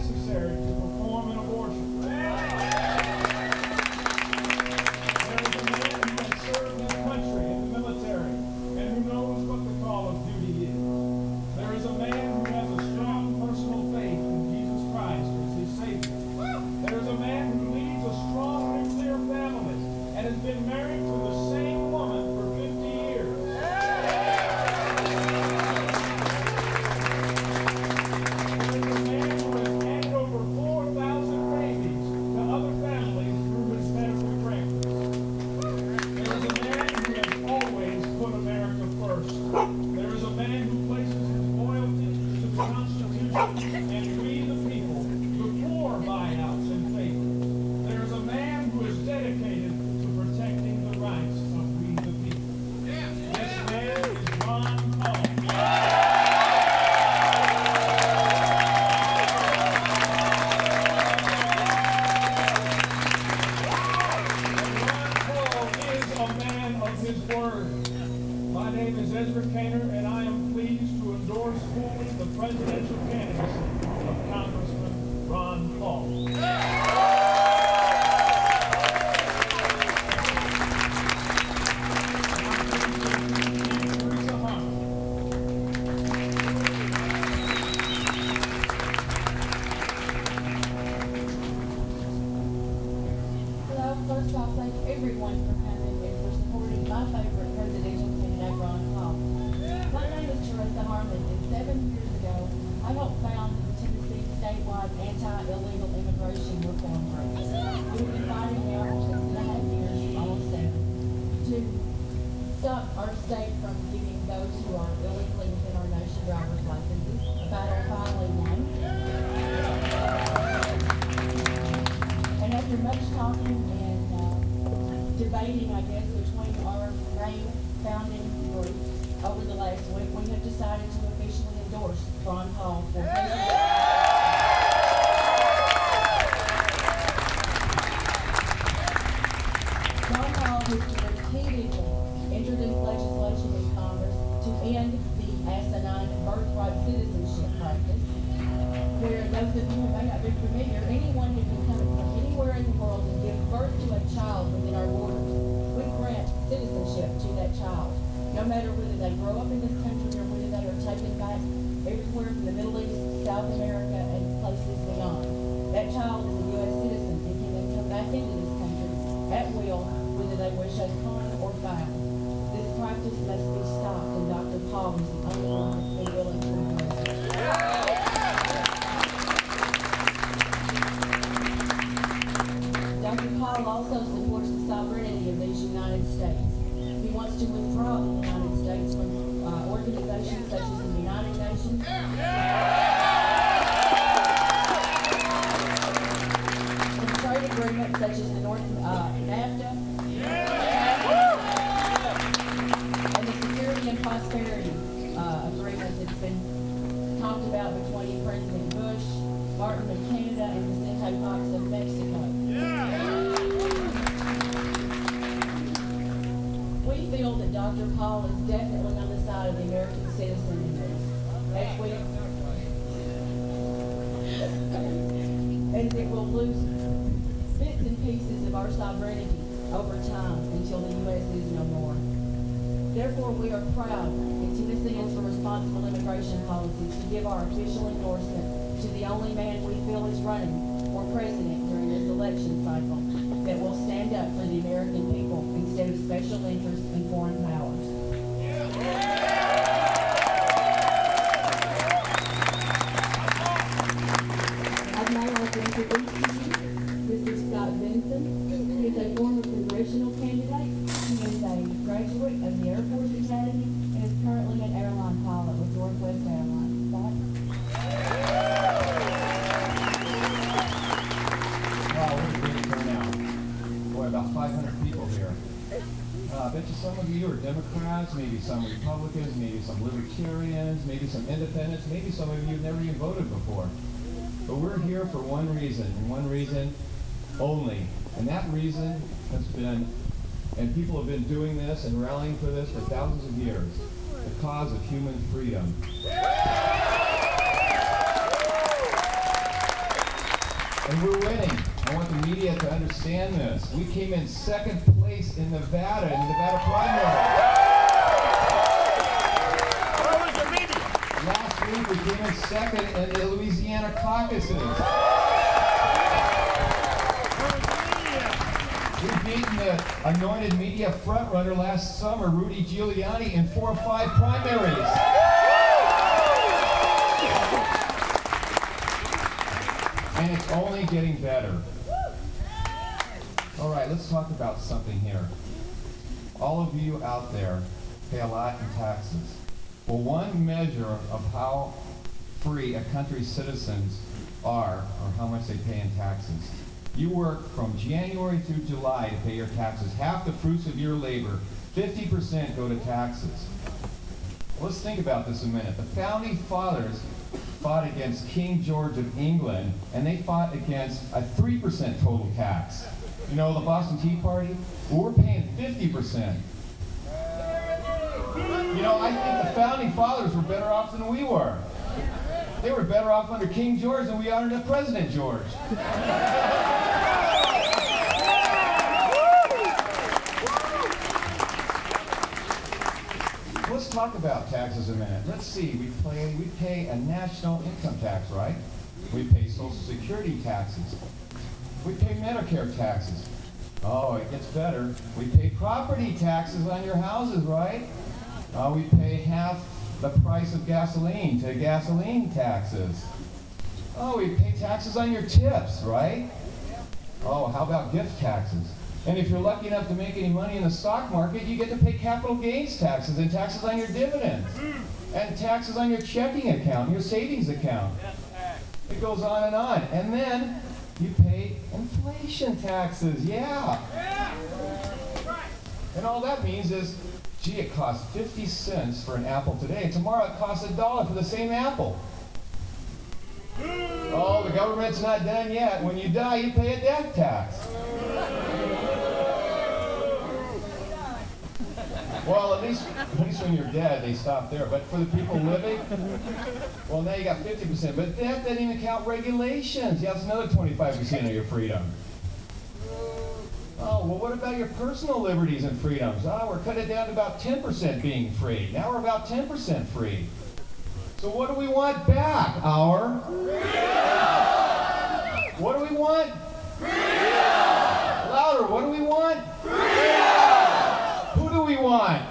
necessary to perform an abortion. There is a man who has served his country in the military and who knows what the call of duty is. There is a man who has a strong personal faith in Jesus Christ as his Savior. There is a man who leads a strong nuclear family and has been married to the same woman for 50 years. There is a man who has handed over 4,000 babies to other families through his medical practice. There is a man who has always put America first. There is a man who places his loyalty to the Constitution and we the people before buyouts and favors. There is a man who is dedicated to protecting the rights of we the people. This man is Ron Paul. His word. My name is Ezra Kainer, and I am pleased to endorse fully the presidential candidacy of Congressman Ron Paul. Hello, first off, thank everyone for coming and for supporting my favorite presidential candidate, Ron Paul. My name is Teresa Harmon, and 7 years ago, I helped found the Tennessee statewide anti-illegal immigration reform group. We've been fighting now for 6.5 years, almost 7, to stop our state from giving those who are illegally within our nation driver's licenses. A battle finally won. And after much talking and debating, I guess, between our main founding group over the last week, we have decided to officially endorse Ron Paul for president. Ron Paul has repeatedly introduced legislation in Congress to end the asinine birthright citizenship practice, where those of you who may not be familiar, anyone who can come from anywhere in the world and give birth to a child within our borders, we grant citizenship to that child, no matter whether they grow up in this country or whether they are taken back everywhere from the Middle East, South America, and places beyond. That child is a U.S. citizen and can then come back into this country at will, whether they wish as con or foul. This practice must be stopped, and Dr. Paul is the only one that's been willing to address it. Dr. Paul also supports the sovereignty of these United States. He wants to withdraw the United States from organizations such as the United Nations, and trade agreements such as the NAFTA, and the Security and Prosperity Agreement that's been talked about between President Bush, Martin of Canada, and Vicente Fox of Mexico. We feel that Dr. Paul is definitely on the side of the American citizen in this, as it will lose bits and pieces of our sovereignty over time until the U.S. is no more. Therefore, we are proud at Tennesseans for Responsible Immigration Policies to give our official endorsement to the only man we feel is running for president during this election cycle that will stand up for the American people instead of special interests and foreign powers. I'd now like to introduce to you Mr. Scott Benson. He is a former congressional candidate. He is a graduate of the Air Force Academy and is currently an airline pilot with Northwest Airlines. Scott? Wow, what a great turnout. Boy, about 500 people here. I bet you some of you are Democrats, maybe some Republicans, maybe some Libertarians, maybe some Independents, maybe some of you have never even voted before. But we're here for one reason, and one reason only. And that reason has been, and people have been doing this and rallying for this for thousands of years, the cause of human freedom. And we're winning. I want the media to understand this. We came in second place in Nevada, in the Nevada primary. Last week we came in second in the Louisiana caucuses. We've beaten the anointed media frontrunner last summer, Rudy Giuliani, in 4 or 5 primaries. And it's only getting better. All right, let's talk about something here. All of you out there pay a lot in taxes. Well, one measure of how free a country's citizens are, or how much they pay in taxes. You work from January through July to pay your taxes. Half the fruits of your labor, 50% go to taxes. Let's think about this a minute. The Founding Fathers fought against King George of England, and they fought against a 3% total tax. You know, the Boston Tea Party? Well, we're paying 50%. You know, I think the Founding Fathers were better off than we were. They were better off under King George than we are under President George. Let's talk about taxes a minute. Let's see, we pay a national income tax, right? We pay Social Security taxes. We pay Medicare taxes. Oh, it gets better. We pay property taxes on your houses, right? We pay half the price of gasoline to gasoline taxes. Oh, we pay taxes on your tips, right? Oh, how about gift taxes? And if you're lucky enough to make any money in the stock market, you get to pay capital gains taxes and taxes on your dividends. And taxes on your checking account, your savings account. It goes on and on. And then you pay inflation taxes, yeah. And all that means is, gee, it costs 50 cents for an apple today, and tomorrow it costs $1 for the same apple. Oh, the government's not done yet. When you die, you pay a death tax. Well, at least when you're dead, they stop there. But for the people living, well, now you got 50%. But that doesn't even count regulations. Yeah, that's another 25% of your freedom. Oh, well, what about your personal liberties and freedoms? Oh, we're cutting it down to about 10% being free. Now we're about 10% free. So what do we want back? Our freedom! What do we want? Freedom! Louder, what do we want? Freedom! Who do we want?